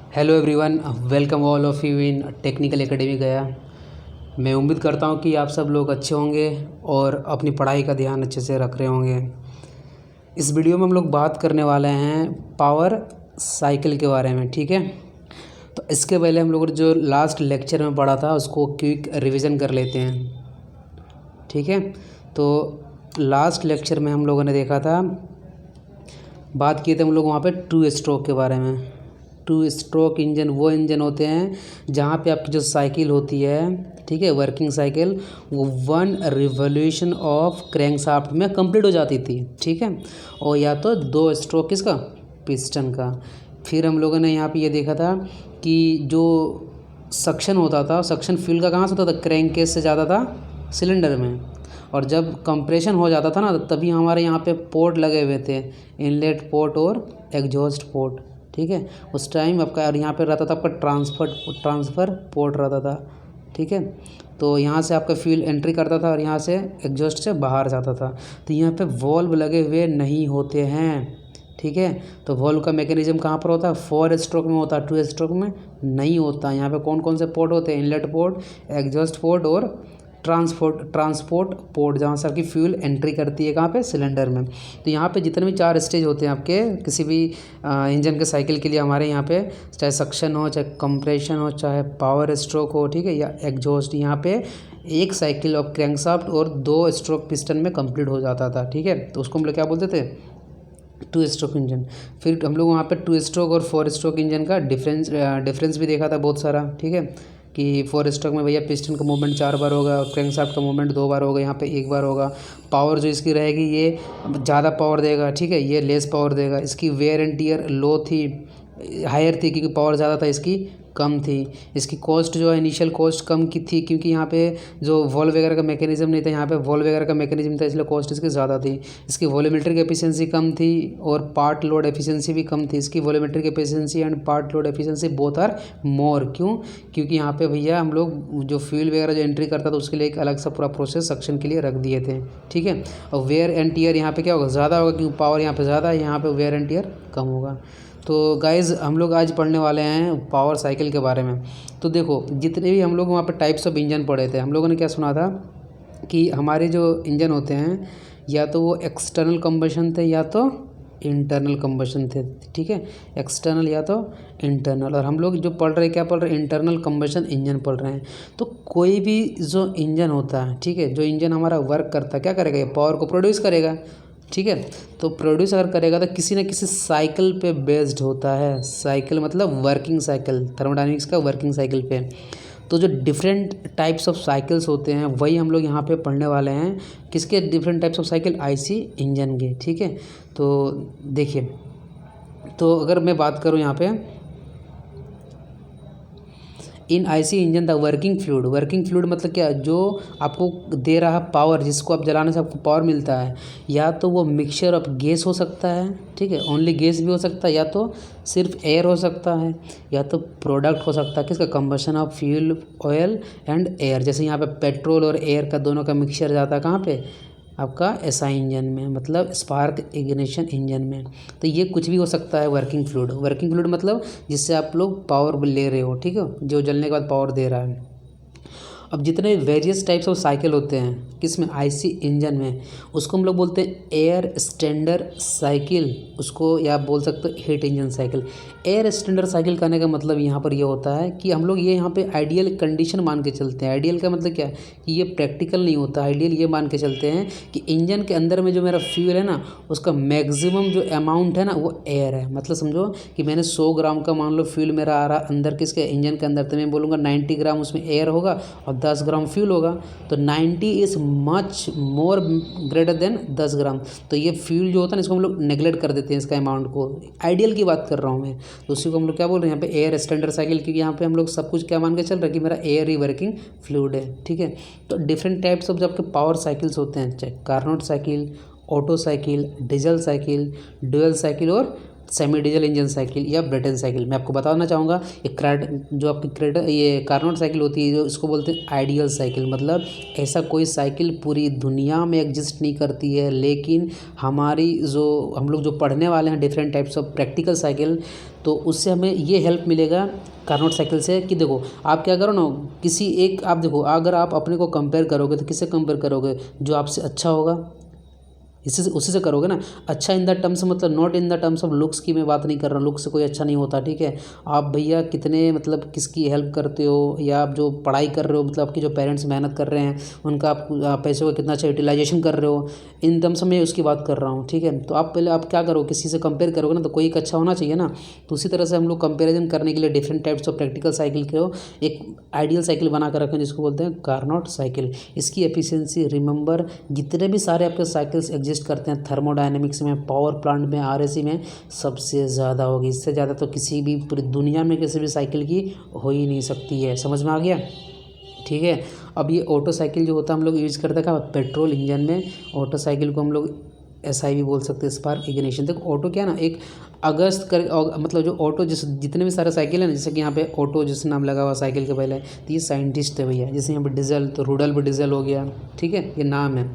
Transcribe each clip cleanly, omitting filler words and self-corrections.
Hello everyone, welcome all of you in technical academy गया। मैं उम्मीद करता हूँ कि आप सब लोग अच्छे होंगे और अपनी पढ़ाई का ध्यान अच्छे से रख रहे होंगे। इस वीडियो में हम लोग बात करने वाले हैं पावर साइकिल के बारे में, ठीक है। तो इसके पहले हम लोगों ने जो लास्ट लेक्चर में पढ़ा था उसको क्विक रिवीजन कर लेते हैं, ठीक है। तो लास्ट लेक्चर में हम लोगों ने देखा था, बात किए थे हम लोग वहाँ पे टू स्ट्रोक के बारे में। टू स्ट्रोक इंजन वो इंजन होते हैं जहाँ पे आपकी जो साइकिल होती है, ठीक है, वर्किंग साइकिल, वो 1 रिवोल्यूशन ऑफ क्रैंकशाफ्ट में कंप्लीट हो जाती थी, ठीक है। और या तो 2 स्ट्रोक किसका, पिस्टन का। फिर हम लोगों ने यहाँ पे ये देखा था कि जो सक्शन होता था, सक्शन फ्यूल का कहाँ से होता था, क्रैंक केस से ज़्यादा था सिलेंडर में। और जब कंप्रेशन हो जाता था ना, तभी हमारे यहाँ पे पोर्ट लगे हुए थे, इनलेट पोर्ट और एग्जॉस्ट पोर्ट, ठीक है। उस टाइम आपका, और यहाँ पे रहता था आपका ट्रांसफ़र पोर्ट रहता था, ठीक है। तो यहाँ से आपका फ्यूल एंट्री करता था और यहाँ से एग्जॉस्ट से बाहर जाता था। तो यहाँ पे वॉल्व लगे हुए नहीं होते हैं, ठीक है। तो वॉल्व का मैकेनिज्म कहाँ पर होता है, 4 स्ट्रोक में होता है, 2 स्ट्रोक में नहीं होता। यहाँ पे कौन कौन से पोर्ट होते हैं, इनलेट पोर्ट, एग्जॉस्ट पोर्ट और ट्रांसपोर्ट पोर्ट, जहाँ से आपकी फ्यूल एंट्री करती है कहाँ पे, सिलेंडर में। तो यहाँ पे जितने भी 4 स्टेज होते हैं आपके किसी भी इंजन के साइकिल के लिए, हमारे यहाँ पे चाहे सक्शन हो, चाहे कंप्रेशन हो, चाहे पावर स्ट्रोक हो, ठीक है, या एग्जॉस्ट, यहाँ पे एक साइकिल ऑफ क्रैंकशाफ्ट और 2 स्ट्रोक पिस्टन में कंप्लीट हो जाता था, ठीक है। तो उसको हम लोग क्या बोलते थे, टू स्ट्रोक इंजन। फिर हम लोग वहाँ पे 2 स्ट्रोक और 4 स्ट्रोक इंजन का डिफरेंस भी देखा था बहुत सारा, ठीक है। कि 4 स्ट्रोक में भैया पिस्टन का मूवमेंट 4 बार होगा और क्रैंकशाफ्ट का मूवमेंट 2 बार होगा, यहाँ पे 1 बार होगा। पावर जो इसकी रहेगी ये ज़्यादा पावर देगा, ठीक है, ये लेस पावर देगा। इसकी वेयर एंड टियर लो थी, हायर थी, क्योंकि पावर ज़्यादा था, इसकी कम थी। इसकी कॉस्ट जो है, इनिशियल कॉस्ट कम की थी, क्योंकि यहाँ पे जो वॉल्व वगैरह का मैकेनिज्म नहीं था, यहाँ पे वॉल्व वगैरह का मैकेनिज्म था, इसलिए कॉस्ट इसकी ज़्यादा थी। इसकी वॉल्यूमेट्रिक एफिशिएंसी कम थी और पार्ट लोड एफिशिएंसी भी कम थी। इसकी volumetric efficiency and part load efficiency both are more. क्यों? क्योंकि यहाँ पे भैया हम लोग जो फ्यूल वगैरह जो एंट्री करता था उसके लिए एक अलग सा पूरा प्रोसेस सक्शन के लिए रख दिए थे, ठीक है। और वेयर एंड टियर यहाँ पे क्या होगा, ज़्यादा होगा, क्योंकि पावर यहाँ पे ज़्यादा है, यहाँ पे वेयर एंड टियर कम होगा। तो गाइज़ हम लोग आज पढ़ने वाले हैं पावर साइकिल के बारे में। तो देखो, जितने भी हम लोग वहाँ पे टाइप्स ऑफ इंजन पढ़े थे, हम लोगों ने क्या सुना था कि हमारे जो इंजन होते हैं या तो वो एक्सटर्नल कंबशन थे या तो इंटरनल कंबशन थे, ठीक है, एक्सटर्नल या तो इंटरनल। और हम लोग जो पढ़ रहे हैं, क्या पढ़ रहे हैं, इंटरनल कंबशन इंजन पढ़ रहे हैं। तो कोई भी जो इंजन होता है, ठीक है, जो इंजन हमारा वर्क करता है, क्या करेगा, ये पावर को प्रोड्यूस करेगा, ठीक है। तो प्रोड्यूस अगर करेगा तो किसी न किसी साइकिल पे बेस्ड होता है। साइकिल मतलब वर्किंग साइकिल, थर्मोडायनेमिक्स का वर्किंग साइकिल पे। तो जो डिफरेंट टाइप्स ऑफ साइकिल्स होते हैं वही हम लोग यहाँ पे पढ़ने वाले हैं। किसके different types of cycle, IC engine के, ठीक है। तो देखिए, तो अगर मैं बात करूँ यहाँ पे, in IC engine the working fluid मतलब क्या, जो आपको दे रहा पावर, जिसको आप जलाने से आपको पावर मिलता है, या तो वो मिक्सचर ऑफ गैस हो सकता है, ठीक है, ओनली गैस भी हो सकता है, या तो सिर्फ एयर हो सकता है, या तो प्रोडक्ट हो सकता है किसका, combustion of fuel oil and air. जैसे यहाँ पे पेट्रोल और एयर का दोनों का मिक्सचर जाता है कहाँ पे, आपका एसआई इंजन में, मतलब स्पार्क इग्निशन इंजन में। तो ये कुछ भी हो सकता है वर्किंग फ्लूइड मतलब जिससे आप लोग पावर ले रहे हो, ठीक है, जो जलने के बाद पावर दे रहा है। अब जितने वेरियस टाइप्स ऑफ साइकिल होते हैं किस में, आईसी इंजन में, उसको हम लोग बोलते हैं एयर स्टैंडर्ड साइकिल, उसको या आप बोल सकते हो heat engine cycle. Air standard cycle करने का मतलब यहाँ पर ये होता है कि हम लोग ये यहाँ पे आइडियल कंडीशन मान के चलते हैं। आइडियल का मतलब क्या है कि ये प्रैक्टिकल नहीं होता। आइडियल ये मान के चलते हैं कि इंजन के अंदर में जो मेरा फ्यूल है ना, उसका मैक्सिमम जो अमाउंट है ना वो एयर है। मतलब समझो कि मैंने 100 ग्राम का मान लो फ्यूल मेरा आ रहा अंदर किसके, इंजन के अंदर, तो मैं बोलूँगा 90 ग्राम उसमें एयर होगा और 10 ग्राम फ्यूल होगा। तो 90 is much more greater than 10 ग्राम। तो ये फ्यूल जो होता है ना, इसको हम लोग नेगलेक्ट कर देते हैं, इसका अमाउंट को। आइडियल की बात कर रहा हूँ मैं, तो उसी को हम लोग क्या बोल रहे हैं यहाँ पे, एयर स्टैंडर्ड साइकिल, क्योंकि यहाँ पे हम लोग सब कुछ क्या मान के चल रहे हैं कि मेरा एयर ही वर्किंग फ्लूइड है, ठीक है। तो डिफरेंट टाइप्स ऑफ जो आपके पावर साइकिल्स होते हैं, चाहे Carnot cycle, auto cycle, diesel cycle, dual cycle और सेमी डीजल इंजन साइकिल या ब्रेटन साइकिल। मैं आपको बताना चाहूँगा जो आपकी ये कार्नोट साइकिल होती है जो इसको बोलते हैं आइडियल साइकिल। मतलब ऐसा कोई साइकिल पूरी दुनिया में एग्जिस्ट नहीं करती है, लेकिन हमारी जो हम लोग जो पढ़ने वाले हैं different types of practical cycle, तो उससे हमें ये हेल्प मिलेगा कार्नोट साइकिल से कि देखो आप क्या करो ना, किसी एक आप देखो अगर आप अपने को कंपेयर करोगे तो किससे कंपेयर करोगे, जो आपसे अच्छा होगा इसी से उसी से करोगे ना। अच्छा इन द टर्म्स मतलब not in the terms of looks की मैं बात नहीं कर रहा हूँ, लुक्स से कोई अच्छा नहीं होता, ठीक है। आप भैया कितने मतलब किसकी हेल्प करते हो, या आप जो पढ़ाई कर रहे हो मतलब आपके जो पेरेंट्स मेहनत कर रहे हैं उनका आप पैसों का कितना अच्छा यूटिलाइजेशन कर रहे हो, इन टर्म्स में उसकी बात कर रहा हूँ, ठीक है। तो आप पहले आप क्या करो, किसी से कंपेयर करोगे ना तो कोई एक अच्छा होना चाहिए ना। तो उसी तरह से हम लोग कंपेरिजन करने के लिए different types of practical cycle को एक आइडियल साइकिल बना कर रखें जिसको बोलते हैं कार्नोट साइकिल। इसकी एफिशिएंसी रिमेंबर जितने भी सारे आपके साइकिल्स एग्जिस्ट करते हैं थर्मोडायनेमिक्स में, पावर प्लांट में, आरएसी में सबसे ज़्यादा होगी। इससे ज़्यादा तो किसी भी पूरी दुनिया में किसी भी साइकिल की हो ही नहीं सकती है। समझ में आ गया, ठीक है। अब ये ऑटो साइकिल जो होता है हम लोग यूज़ करते हैं क्या, पेट्रोल इंजन में। ऑटो साइकिल को हम लोग SI भी बोल सकते हैं, स्पार्क इग्निशन। देखो ऑटो क्या है ना, एक अगस्त कर मतलब जो ऑटो जितने भी सारे साइकिल है ना, जैसे कि यहाँ पे ऑटो जिससे नाम लगा हुआ साइकिल के पहले, तो ये साइंटिस्ट है भैया। जैसे यहाँ पे डीजल तो रूडल डीजल हो गया, ठीक है, ये नाम है।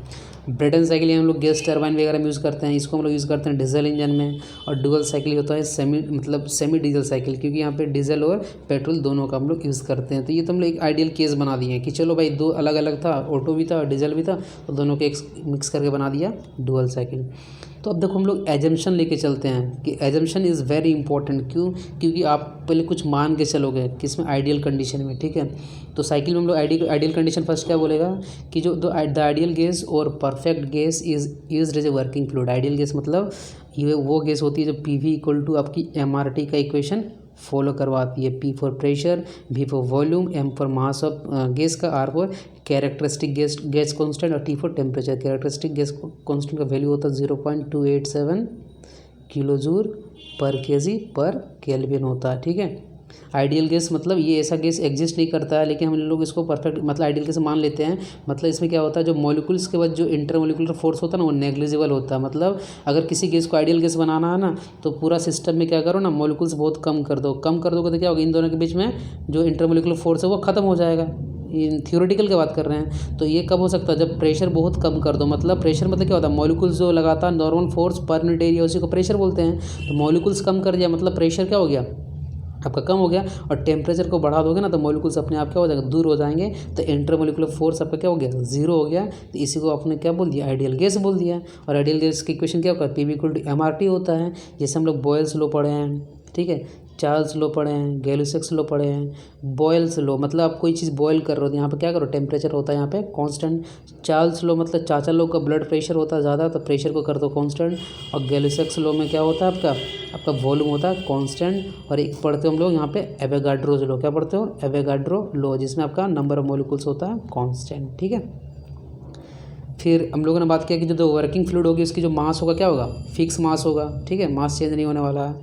ब्रेटन साइकिल हम लोग गैस टरबाइन वगैरह में यूज़ करते हैं, इसको हम लोग यूज़ करते हैं डीजल इंजन में। और डुअल साइकिल होता है सेमी डीजल साइकिल, क्योंकि यहाँ पे डीजल और पेट्रोल दोनों का हम लोग यूज़ करते हैं। तो ये तो हम लोग एक आइडियल केस बना दिए हैं कि चलो भाई दो अलग अलग था, ऑटो भी था डीजल भी था, तो दोनों को एक मिक्स करके बना दिया डुअल साइकिल। तो अब देखो हम लोग एजम्पशन लेके चलते हैं कि एजम्पशन इज़ वेरी इंपॉर्टेंट। क्यों, क्योंकि आप पहले कुछ मान के चलोगे किसमें, आइडियल कंडीशन में, ठीक है। तो साइकिल में हम लोग आइडियल कंडीशन फर्स्ट क्या बोलेगा कि जो द आइडियल गैस और perfect gas is used as a working fluid. Ideal gas मतलब ये वो गैस होती है जो PV इक्वल टू आपकी MRT का इक्वेशन फॉलो करवाती है। P for pressure, V for volume, M for mass of gas का, R for characteristic gas constant और T for temperature. Characteristic gas constant का वैल्यू होता है 0.287 kilo joule per KG per kelvin होता है, ठीक है। आइडियल गैस मतलब ये ऐसा गैस एग्जिस्ट नहीं करता है, लेकिन हम लोग इसको परफेक्ट मतलब आइडियल गैस मान लेते हैं। मतलब इसमें क्या होता है, जो मॉलिक्यूल्स के बाद जो इंटरमोलिकुलर फोर्स होता है ना वो नेग्लिजिबल होता है। मतलब अगर किसी गैस को आइडियल गैस बनाना है ना तो पूरा सिस्टम में क्या करो ना, मॉलिक्यूल्स बहुत कम कर दोगे तो क्या होगा, इन दोनों के बीच में जो इंटरमोलिकुलर फोर्स है वो खत्म हो जाएगा। थियोरेटिकल की बात कर रहे हैं। तो ये कब हो सकता है, जब प्रेशर बहुत कम कर दो। मतलब प्रेशर मतलब क्या होता है, मॉलिक्यूल्स जो लगातार normal force per unit area उसी को प्रेशर बोलते हैं। तो मॉलिक्यूल्स कम कर दिया मतलब प्रेशर क्या हो गया आपका कम हो गया, और टेम्परेचर को बढ़ा दोगे ना तो मॉलिक्यूल्स अपने आप क्या हो जाएगा, दूर हो जाएंगे। तो इंटरमोलिकुलर फोर्स आपका क्या हो गया, जीरो हो गया। तो इसी को आपने क्या बोल दिया, आइडियल गैस बोल दिया। और आइडियल गैस की इक्वेशन क्या होगा, PV इक्वल टू MRT होता है। जैसे हम लोग बॉयल्स लॉ पढ़े हैं, ठीक है, चार्ल्स लॉ पढ़े हैं, गैलुसेक्स लॉ पढ़े हैं। बॉयल्स लॉ मतलब आप कोई चीज़ बॉयल कर रहे हो तो यहाँ पे क्या करो, टेम्परेचर होता है यहाँ पे कांस्टेंट। चार्ल्स लॉ मतलब चाचा लोग का ब्लड प्रेशर होता है ज़्यादा तो प्रेशर को कर दो कांस्टेंट। और गैलुसेक्स लॉ में क्या होता है आपका वॉल्यूम होता है कांस्टेंट। और एक पढ़ते हो हम लोग यहाँ पे एवोगाड्रो लॉ, क्या पढ़ते हो, एवोगाड्रो लॉ, जिसमें आपका नंबर ऑफ मॉलिक्यूल्स होता है कांस्टेंट, ठीक है। फिर हम लोगों ने बात किया कि जो वर्किंग फ्लूइड होगी उसकी जो मास होगा क्या होगा, फिक्स मास होगा, ठीक है, मास चेंज नहीं होने वाला है।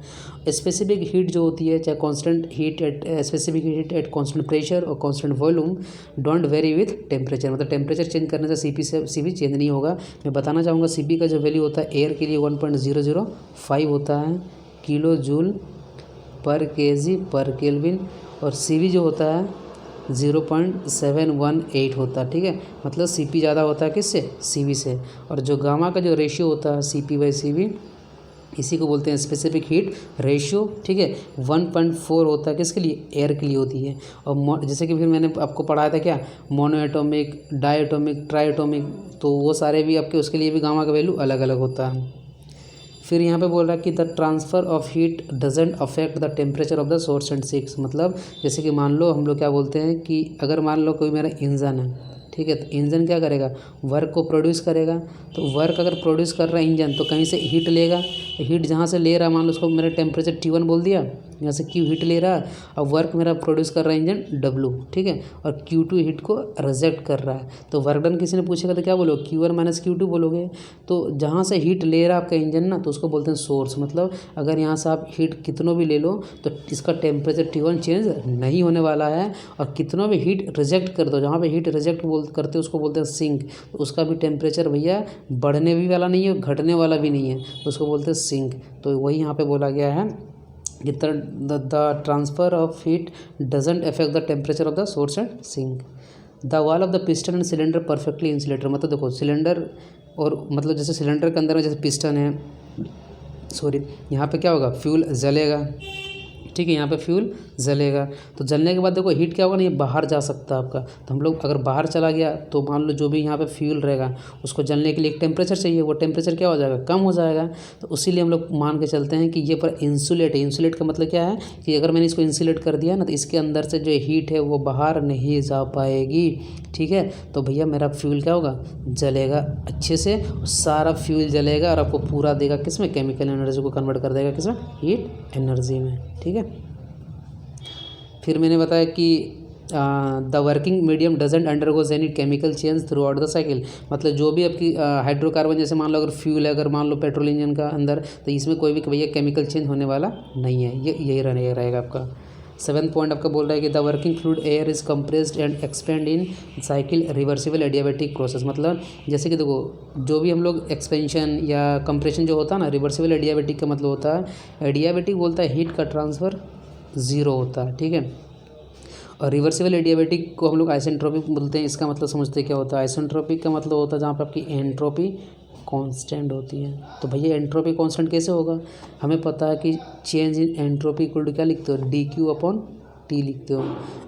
स्पेसिफिक हीट जो होती है, चाहे constant heat at specific heat at constant pressure और constant volume don't vary with temperature. मतलब टेम्परेचर चेंज करने से CP चेंज नहीं होगा। मैं बताना चाहूँगा CP का जो वैल्यू होता है एयर के लिए 1.005 होता है kilo joule per KG per kelvin. और CV जो होता है 0.718 होता है, ठीक है। मतलब CP ज़्यादा होता है किससे, CV से। और जो गामा का जो रेशियो होता है CP/CV, इसी को बोलते हैं स्पेसिफिक हीट रेशियो, ठीक है। 1.4 होता है किसके लिए, एयर के लिए होती है। और जैसे कि फिर मैंने आपको पढ़ाया था क्या, mono atomic, di atomic, tri atomic, तो वो सारे भी आपके उसके लिए भी गामा का वैल्यू अलग अलग होता है। फिर यहाँ पे बोल रहा है कि the transfer of heat doesn't affect the temperature of the source and six. मतलब जैसे कि मान लो हम लोग क्या बोलते हैं कि अगर मान लो कोई मेरा इंजन है, ठीक है, तो इंजन क्या करेगा, वर्क को प्रोड्यूस करेगा। तो वर्क अगर प्रोड्यूस कर रहा है इंजन तो कहीं से हीट लेगा। तो हीट जहाँ से ले रहा है मान लो उसको मैंने टेम्परेचर T1 बोल दिया, यहाँ से Q हीट ले रहा है, अब वर्क मेरा प्रोड्यूस कर रहा है इंजन W, ठीक है, और Q2 हीट को रिजेक्ट कर रहा है। तो वर्क डन किसी ने पूछेगा तो क्या बोलोगे, Q1 माइनस Q2 बोलोगे। तो जहाँ से हीट ले रहा है आपका इंजन ना, तो उसको बोलते हैं सोर्स। मतलब अगर यहाँ से आप हीट कितनों भी ले लो तो इसका टेम्परेचर T1 चेंज नहीं होने वाला है, और कितनों भी हीट रिजेक्ट कर दो, जहाँ पे हीट रिजेक्ट करते उसको बोलते हैं सिंक, तो उसका भी टेम्परेचर भैया बढ़ने भी वाला नहीं है, घटने वाला भी नहीं है, तो उसको बोलते हैं सिंक। तो वही यहाँ पे बोला गया है कि the transfer of heat doesn't affect the temperature of the source and sink. The wall of the piston and cylinder perfectly insulated. मतलब देखो सिलेंडर और मतलब जैसे सिलेंडर के अंदर में जैसे पिस्टन है, सॉरी यहाँ पे क्या होगा, फ्यूल जलेगा, ठीक है, यहाँ पे फ्यूल जलेगा। तो जलने के बाद देखो हीट क्या होगा ना, ये बाहर जा सकता है आपका। तो हम लोग अगर बाहर चला गया तो मान लो जो भी यहाँ पे फ्यूल रहेगा उसको जलने के लिए एक टेम्परेचर चाहिए, वो टेम्परेचर क्या हो जाएगा, कम हो जाएगा। तो इसीलिए हम लोग मान के चलते हैं कि ये पर इंसुलेट है। इंसुलेट का मतलब क्या है कि अगर मैंने इसको इंसुलेट कर दिया ना, तो इसके अंदर से जो हीट है वो बाहर नहीं जा पाएगी, ठीक है। तो भैया मेरा फ्यूल क्या होगा, जलेगा अच्छे से, सारा फ्यूल जलेगा और आपको पूरा देगा किसमें, केमिकल एनर्जी को कन्वर्ट कर देगा किसमें, हीट एनर्जी में, ठीक है। फिर मैंने बताया कि the working medium doesn't undergoes any chemical change through out the cycle. मतलब जो भी आपकी हाइड्रोकार्बन जैसे मान लो अगर फ्यूल है, अगर मान लो पेट्रोल इंजन का अंदर, तो इसमें कोई भी भैया केमिकल चेंज होने वाला नहीं है, ये यही रहेगा आपका। 7th पॉइंट आपका बोल रहा है कि the working fluid air is compressed and expand in cycle reversible adiabatic process. मतलब जैसे कि देखो जो भी हम लोग एक्सपेंशन या कंप्रेशन जो होता है ना, रिवर्सिबल एडियाबैटिक का मतलब होता है, एडियाबैटिक बोलता है हीट का ट्रांसफ़र ज़ीरो होता है, ठीक है। और रिवर्सिबल एडियाबैटिक को हम लोग आइसेंट्रोपिक बोलते हैं। इसका मतलब समझते क्या होता है, आइसेंट्रोपिक का मतलब होता है जहाँ पर आपकी एंट्रोपी कांस्टेंट होती है। तो भैया एंट्रोपी कांस्टेंट कैसे होगा, हमें पता है कि change in entropy equal to क्या लिखते हो, dQ/T लिखते हो।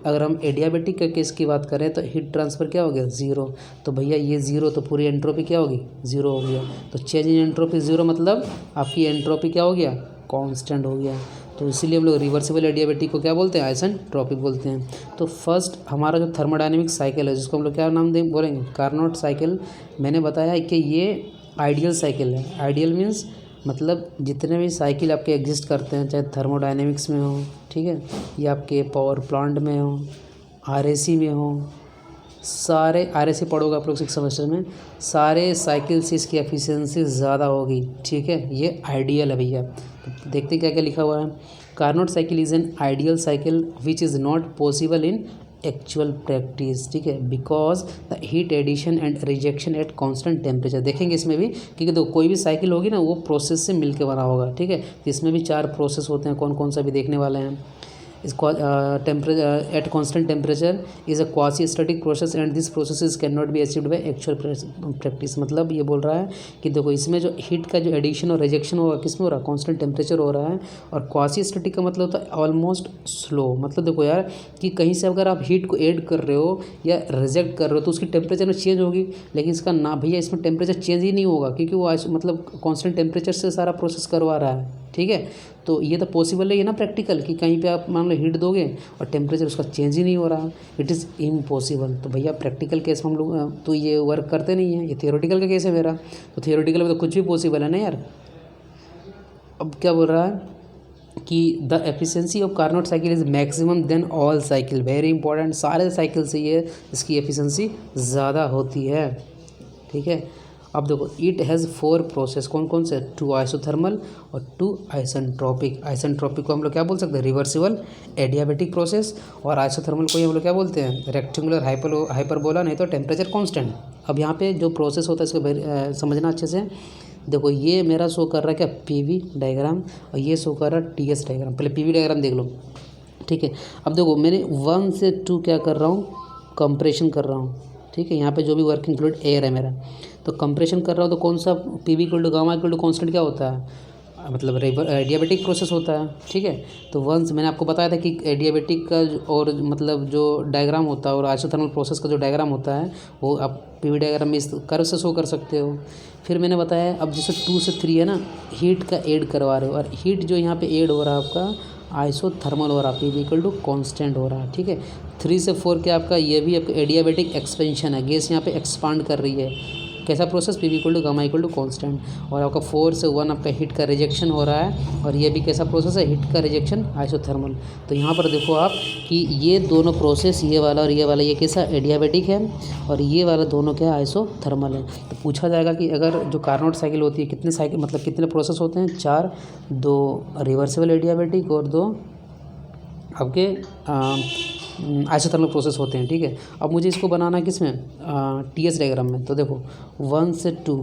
अगर हम एडियाबैटिक का केस की बात करें तो हीट ट्रांसफ़र क्या हो गया, ज़ीरो। तो भैया ये ज़ीरो, तो पूरी एंट्रोपी क्या होगी, ज़ीरो हो गया। तो चेंज इन एंट्रोपी ज़ीरो मतलब आपकी एंट्रोपी क्या हो गया, कांस्टेंट हो गया। तो इसीलिए हम लोग रिवर्सिबल एडियाबैटिक को क्या बोलते हैं, आइसेंट्रोपिक बोलते हैं। तो फर्स्ट हमारा जो थर्मोडायनेमिक साइकिल है, जिसको हम लोग क्या नाम बोलेंगे, कार्नोट साइकिल। मैंने बताया कि ये आइडियल साइकिल है। आइडियल मीन्स मतलब जितने भी साइकिल आपके एग्जिस्ट करते हैं, चाहे थर्मोडायनेमिक्स में हो, ठीक है, या आपके पावर प्लांट में हो, RAC में हो, सारे RAC पढ़ोगे आप लोग 6 सेमेस्टर में, सारे साइकिल से इसकी एफिशिएंसी ज़्यादा होगी, ठीक है। ये आइडियल है भैया। तो देखते क्या क्या लिखा हुआ है, Carnot cycle is an ideal cycle which is not possible in actual practice, ठीक है, because the heat addition and rejection at constant temperature. देखेंगे इसमें भी, क्योंकि देखो कोई भी साइकिल होगी ना वो प्रोसेस से मिलके बना होगा, ठीक है। इसमें भी 4 प्रोसेस होते हैं, कौन कौन सा भी देखने वाले हैं। Temperature at constant temperature is a quasi static process and this process can not be achieved by actual practice. मतलब ये बोल रहा है कि देखो इसमें जो हीट का जो एडिशन और रिजेक्शन होगा किस में हो रहा है, कांस्टेंट टेम्परेचर हो रहा है। और क्वासी स्टैटिक का मतलब होता है ऑलमोस्ट स्लो। मतलब देखो यार कि कहीं से अगर आप हीट को ऐड कर रहे हो या रिजेक्ट कर रहे हो तो उसकी टेम्परेचर में चेंज होगी, लेकिन इसका ना भैया इसमें टेम्परेचर चेंज ही नहीं होगा, क्योंकि वो मतलब कांस्टेंट टेम्परेचर से सारा प्रोसेस करवा रहा है, ठीक है। तो ये तो पॉसिबल है ना प्रैक्टिकल, कि कहीं पे आप मान लो हीट दोगे और टेम्परेचर उसका चेंज ही नहीं हो रहा, इट इज़ इम्पॉसिबल। तो भैया प्रैक्टिकल केस में हम लोग तो ये वर्क करते नहीं हैं, ये थियोरेटिकल का केस है मेरा। तो थियोरेटिकल में तो कुछ भी पॉसिबल है ना यार। अब क्या बोल रहा है कि the efficiency of Carnot cycle is maximum than all cycle. Very important, सारे साइकिल से ये इसकी एफिशिएंसी ज़्यादा होती है, ठीक है। अब देखो इट हैज़ 4 प्रोसेस, कौन कौन से, 2 आइसोथर्मल और 2 आइसेंट्रोपिक। आइसेंट्रोपिक को हम लोग क्या बोल सकते हैं, रिवर्सिबल एडियाबैटिक प्रोसेस। और आइसोथर्मल को हम लोग क्या बोलते हैं, रेक्टेंगुलर हाइपरबोला, नहीं तो टेम्परेचर कांस्टेंट। अब यहाँ पे जो प्रोसेस होता है इसको समझना अच्छे से। देखो ये मेरा शो कर रहा है क्या, PV डायग्राम, और ये शो कर रहा है TS डायग्राम। पहले PV डायग्राम देख लो, ठीक है। अब देखो मैंने 1 से 2 क्या कर रहा हूँ, कंप्रेशन कर रहा हूँ, ठीक है। यहाँ पे जो भी वर्किंग फ्लूइड एयर है मेरा, तो कंप्रेशन कर रहा हूँ, तो कौन सा PV equal to gamma equal to constant क्या होता है, मतलब एडियाबैटिक प्रोसेस होता है, ठीक है। तो वंस मैंने आपको बताया था कि एडियाबैटिक का और मतलब जो डायग्राम होता है और आइसोथर्मल प्रोसेस का जो डायग्राम होता है वो आप PV डायग्राम में इस कर्व से शो कर सकते हो। फिर मैंने बताया अब जैसे 2 से 3 है ना, हीट का ऐड करवा रहे हो, और हीट जो यहाँ पे ऐड हो रहा है आपका आइसोथर्मल हो रहा है, PV इक्वल टू कांस्टेंट हो रहा है, ठीक है। 3 से 4 क्या आपका, ये भी आपका एडियाबैटिक एक्सपेंशन है, गैस यहाँ पे एक्सपांड कर रही है, कैसा process, P V equal to gamma equal to constant, और आपका 4 से 1 आपका हीट का रिजेक्शन हो रहा है, और ये भी कैसा प्रोसेस है, हीट का रिजेक्शन आइसोथर्मल। तो यहाँ पर देखो आप कि ये दोनों प्रोसेस, ये वाला और ये वाला, ये कैसा एडियाबेटिक है, और ये वाला दोनों क्या है, आइसोथर्मल है। तो पूछा जाएगा कि अगर जो कार्नोट साइकिल होती है कितने साइकिल मतलब कितने प्रोसेस होते हैं, 4, 2 रिवर्सिबल एडियाबेटिक और 2 आपके आइसोथर्मल प्रोसेस होते हैं, ठीक है। अब मुझे इसको बनाना है किस में, टी एस डायग्राम में। तो देखो 1 से 2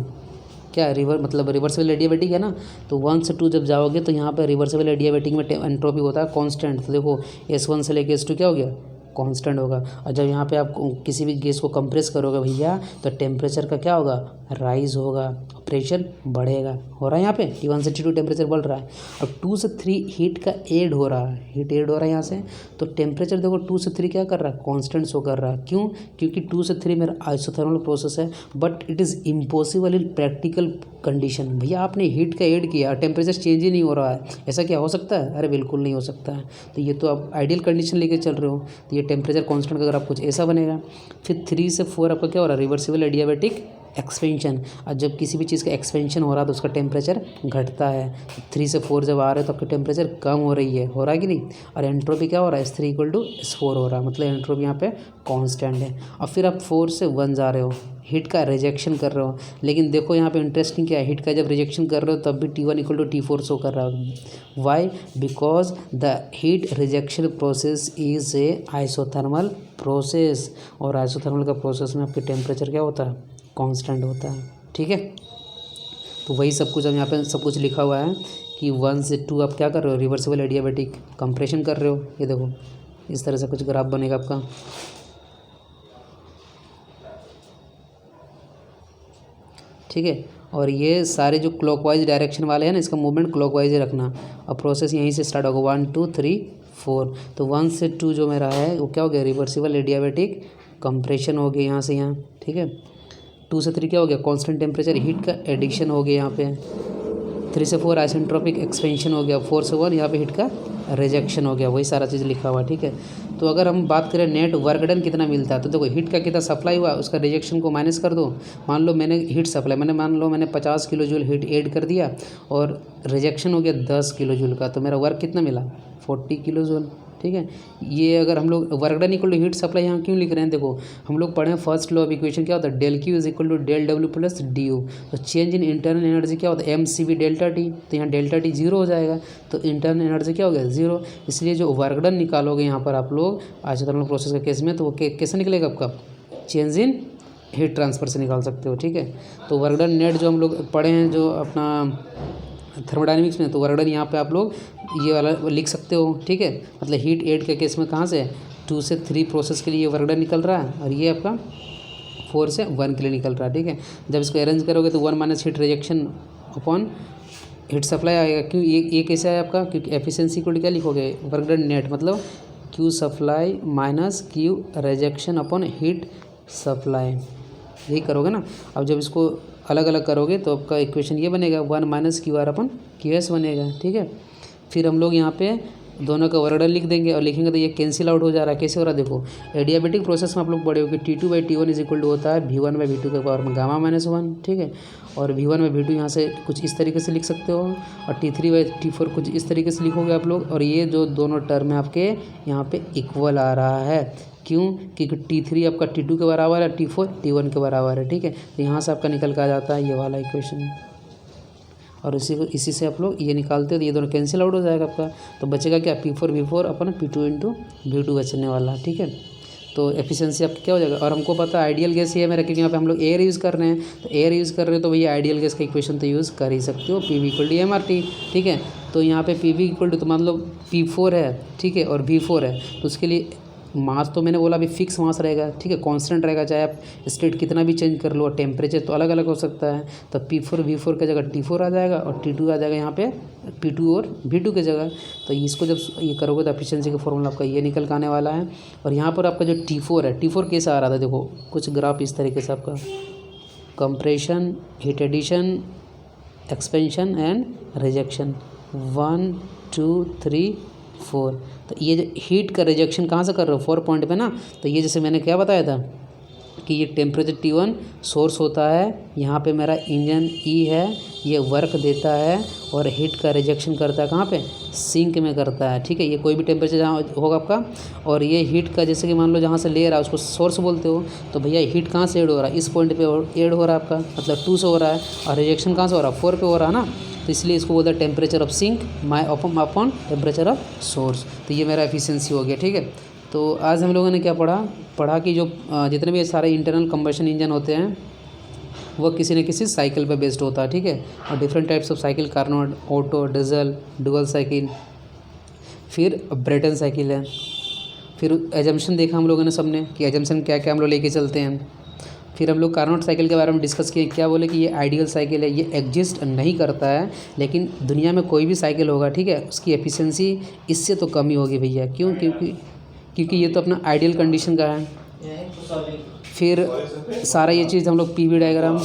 क्या है, रिवर्सिबल एडियाबेटिक है ना, तो 1 से 2 जब जाओगे तो यहाँ पे रिवर्सिबल एडियाबेटिक में एंट्रोपी होता है कांस्टेंट। तो देखो S1 से लेके S2 क्या हो गया, कांस्टेंट होगा। और जब यहाँ पे आप किसी भी गैस को कंप्रेस करोगे भैया तो टेम्परेचर का क्या होगा, राइज होगा, प्रेशर बढ़ेगा। हो रहा है यहाँ पे T1 से T2 टेम्परेचर बढ़ रहा है, और 2 से 3 हीट का ऐड हो रहा है, हीट ऐड हो रहा है यहाँ से। तो टेम्परेचर देखो 2 से 3 क्या कर रहा है, कांस्टेंट शो कर रहा है। क्यों, क्योंकि 2 से 3 मेरा आइसोथर्मल प्रोसेस है, but it is impossible in practical condition. भैया आपने हीट का ऐड किया, टेम्परेचर चेंज ही नहीं हो रहा है, ऐसा क्या हो सकता है, अरे बिल्कुल नहीं हो सकता है। तो ये तो आप आइडियल कंडीशन लेके चल रहे हो, तो ये टेम्परेचर कांस्टेंट का अगर आप कुछ ऐसा बनेगा। फिर 3 से 4 आपका क्या हो रहा है, रिवर्सिबल एडियाबेटिक एक्सपेंशन। और जब किसी भी चीज़ का एक्सपेंशन हो रहा है तो उसका टेम्परेचर घटता है। 3 से 4 जब आ रहे हैं तो आपका टेम्परेचर कम हो रही है, हो रहा है कि नहीं। और एंट्रोपी क्या हो रहा है, S3 इक्वल टू S4 हो रहा है, मतलब एंट्रोपी यहाँ पे कांस्टेंट है। और फिर आप 4 से 1 जा रहे हो, हीट का रिजेक्शन कर रहे हो। लेकिन देखो यहाँ पे इंटरेस्टिंग क्या है, हीट का जब रिजेक्शन कर रहे हो तब भी T1 equal to T4 show कर रहा है। Why, because the heat rejection process is a isothermal process, और आइसोथर्मल का प्रोसेस में आपके टेम्परेचर क्या होता है, कांस्टेंट होता है, ठीक है। तो वही सब कुछ अब यहाँ पे सब कुछ लिखा हुआ है कि 1 से 2 आप क्या कर रहे हो, रिवर्सिबल एडियाबेटिक कंप्रेशन कर रहे हो। ये देखो इस तरह से कुछ ग्राफ बनेगा आपका, ठीक है। और ये सारे जो क्लॉकवाइज डायरेक्शन वाले हैं ना, इसका मूवमेंट क्लॉकवाइज ही रखना। अब प्रोसेस यहीं से स्टार्ट होगा 1 2 3 4। तो 1 से 2 जो मेरा है वो क्या हो गया, रिवर्सिबल एडियाबेटिक कंप्रेशन हो गया यहाँ से यहाँ, ठीक है। 2 से 3 क्या हो गया, कांस्टेंट टेम्परेचर हीट का एडिक्शन हो गया यहाँ पे। 3 से 4 आइसेंट्रोपिक एक्सपेंशन हो गया। 4 से 1 यहाँ पे हीट का रिजेक्शन हो गया, वही सारा चीज़ लिखा हुआ, ठीक है। तो अगर हम बात करें नेट वर्क डन कितना मिलता है, तो देखो हीट का कितना सप्लाई हुआ उसका रिजेक्शन को माइनस कर दो। मान लो मैंने हीट सप्लाई मैंने 50 किलो जूल हीट ऐड कर दिया और रिजेक्शन हो गया 10 किलो जूल का, तो मेरा वर्क कितना मिला, 40 किलो जूल, ठीक है। ये अगर हम लोग work done equal to heat supply यहाँ क्यों लिख रहे हैं, देखो हम लोग पढ़े फर्स्ट लॉ ऑफ इक्वेशन क्या होता है, del Q is equal to del W plus D U. तो चेंज इन इंटरनल एनर्जी क्या होता है, M C V delta T, तो यहाँ डेल्टा टी जीरो हो जाएगा, तो इंटरनल एनर्जी क्या हो गया, जीरो। इसलिए जो वर्क डन निकालोगे यहाँ पर आप लोग आइसोथर्मल प्रोसेस के केस में, तो वो कैसे निकलेगा आपका, चेंज इन हीट ट्रांसफर से निकाल सकते हो, ठीक है। तो वर्क डन नेट जो हम लोग पढ़े हैं जो अपना थर्मोडायनेमिक्स में, तो वर्क डन यहाँ पे आप लोग ये वाला लिख सकते हो, ठीक है। मतलब हीट ऐड के केस में कहाँ से 2 से 3 प्रोसेस के लिए वर्क डन निकल रहा है, और ये आपका 4 से 1 के लिए निकल रहा है, ठीक है। जब इसको अरेंज करोगे तो 1 minus heat rejection upon heat supply आएगा। क्यों ये कैसे है आपका, क्योंकि एफिशिएंसी को क्या लिखोगे, वर्क डन नेट मतलब Q supply minus Q rejection upon heat supply, यही करोगे ना। अब जब इसको अलग अलग करोगे तो आपका इक्वेशन ये बनेगा 1 minus Q R upon Q S बनेगा, ठीक है। फिर हम लोग यहाँ पे दोनों का वर्क डन लिख देंगे, और लिखेंगे तो ये कैंसिल आउट हो जा रहा है। कैसे हो रहा है, देखो एडियाबेटिक प्रोसेस में आप लोग पढ़े हो कि T2/T1 इज इक्वल टू होता है V1 बाई V2 के पावर में गामा माइनस 1, ठीक है। और V1 बाई V2 यहाँ से कुछ इस तरीके से लिख सकते हो, और T3/T4 कुछ इस तरीके से लिखोगे आप लोग। और ये जो दोनों टर्म है आपके यहाँ पे इक्वल आ रहा है, क्यों, क्योंकि T3 आपका T2 के बराबर है, T4 T1 के बराबर है, ठीक है। तो यहाँ से आपका निकल कर आ जाता है ये वाला इक्वेशन, और इसी से आप लोग ये निकालते हो तो ये दोनों कैंसिल आउट हो जाएगा आपका। तो बचेगा क्या, P4 V4 अपन P2 इंटू V2 बचने वाला, ठीक है। तो एफिशिएंसी आपकी क्या हो जाएगा। और हमको पता है आइडियल गैस ये है मेरा, क्योंकि यहाँ पे हम लोग एयर यूज़ कर रहे हैं, तो एयर यूज़ कर रहे हो तो भैया आइडियल गैस का इक्वेशन तो यूज़ कर ही सकते हो, PV इक्वल टू MRT, ठीक है। तो यहाँ पे PV इक्वल टू, तो मान लो P4 है, ठीक है, और V4 है, तो उसके लिए मास तो मैंने बोला अभी फिक्स मास रहेगा, ठीक है, कांस्टेंट रहेगा, चाहे आप स्टेट कितना भी चेंज कर लो, और टेम्परेचर तो अलग अलग हो सकता है। तो P4 V4 की जगह T4 आ जाएगा, और T2 आ जाएगा यहाँ पे P2 और V2 की जगह। तो इसको जब ये करोगे तो एफिशिएंसी का फॉर्मूला आपका ये निकल के आने वाला है। और यहाँ पर आपका जो T4 है, T4 कैसे आ रहा था, देखो कुछ ग्राफ इस तरीके से आपका compression, heat addition, expansion and rejection 1 2 3 4। तो ये जो हीट का रिजेक्शन कहाँ से कर रहे हो, 4 पॉइंट पे ना। तो ये जैसे मैंने क्या बताया था कि ये टेम्परेचर T1 सोर्स होता है, यहाँ पे मेरा इंजन E है, ये वर्क देता है और हीट का रिजेक्शन करता है कहाँ पे, सिंक में करता है। ठीक है, ये कोई भी टेम्परेचर जहाँ होगा आपका, और ये हीट का जैसे कि मान लो जहाँ से ले रहा है उसको सोर्स बोलते हो, तो भैया हीट कहाँ से ऐड हो रहा है, इस पॉइंट पे ऐड हो रहा है आपका, मतलब 2 से हो रहा है, और रिजेक्शन कहाँ से हो रहा है, 4 पे हो रहा है ना, तो इसलिए इसको बोलते हैं temperature of sink my upon temperature of source. तो ये मेरा एफिशिएंसी हो गया। ठीक है, तो आज हम लोगों ने क्या पढ़ा कि जो जितने भी सारे इंटरनल कंबशन इंजन होते हैं वो किसी न किसी साइकिल पे बेस्ड होता है। ठीक है, और different types of cycle, Carnot, auto, diesel, dual cycle, फिर ब्रेटन साइकिल है, फिर एजम्पशन देखा हम लोगों ने सबने कि एजम्पशन क्या क्या हम लोग लेके चलते हैं। फिर हम लोग कार्नोट साइकिल के बारे में डिस्कस किए, क्या बोले कि ये आइडियल साइकिल है, ये एग्जिस्ट नहीं करता है, लेकिन दुनिया में कोई भी साइकिल होगा, ठीक है, उसकी एफिशिएंसी इससे तो कम ही होगी भैया। क्यों? क्योंकि ये तो अपना आइडियल कंडीशन का है। फिर सारा ये चीज़ हम लोग पीवी डायग्राम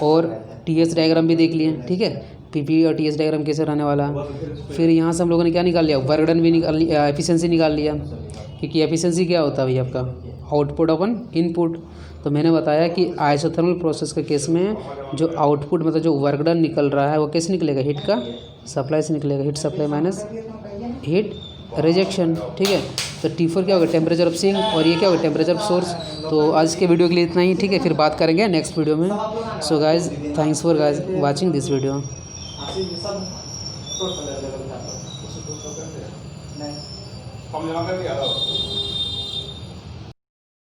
और टीएस डायग्राम भी देख लिए। ठीक है, पीवी और टीएस डायग्राम कैसे रहने वाला है। फिर यहाँ से हम लोगों ने क्या निकाल लिया, वर्क डन भी निकाल लिया, एफिशिएंसी निकाल लिया, क्योंकि एफिशिएंसी क्या होता है भैया आपका, आउटपुट अपन इनपुट। तो मैंने बताया कि आइसोथर्मल प्रोसेस के केस में जो आउटपुट मतलब जो वर्क डन निकल रहा है वो कैसे निकलेगा, हीट का सप्लाई से निकलेगा, heat supply minus heat rejection. ठीक है, तो T4 क्या होगा, टेम्परेचर ऑफ सिंक, और ये क्या होगा, टेम्परेचर ऑफ सोर्स। तो आज के वीडियो के लिए इतना ही। ठीक है, फिर बात करेंगे नेक्स्ट वीडियो में। So guys, thanks for guys watching this video. हम जमा कर दिया